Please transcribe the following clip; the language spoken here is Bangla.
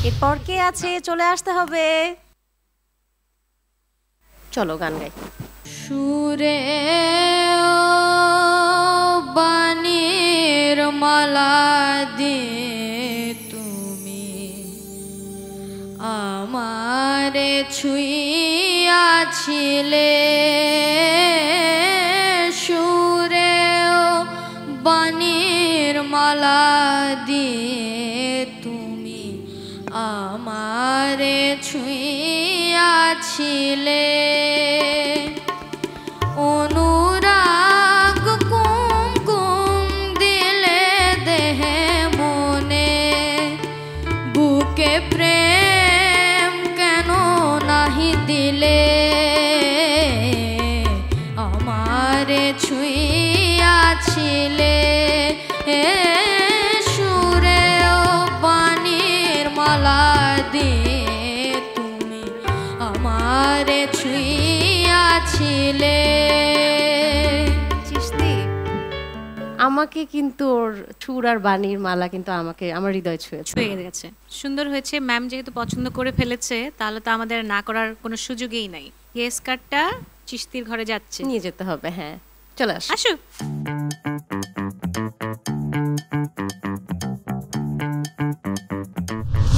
এরপর কে আছে চলে আসতে হবে চলো গান গাই সুরে বাণীর মালা দিয়ে তুমি আমারে ছুঁইয়াছিলে সুরে বাণীর মালা দিয়ে তুমি আমারে ছুঁইয়াছিলে অনুরাগ কুমকুম দিলে দেহে মনে বুকে প্রেম কেন নাহি দিলে আমারে ছুঁইয়াছিলে সুরে ও বাণীর মালা দিয়ে তুমি আমারে ছুঁইয়াছিলে চিশতি আমাকে কিন্তু ওর সুর আর বাণীর মালা কিন্তু আমাকে আমার হৃদয় ছুঁয়েছে হয়ে গেছে সুন্দর হয়েছে ম্যাম যেহেতু পছন্দ করে ফেলেছে তাহলে তো আমাদের না করার কোনো সুযোগই নাই ইয়েস কার্ডটা চিশতির ঘরে যাচ্ছে নিয়ে যেতে হবে হ্যাঁ চলে আসো আসো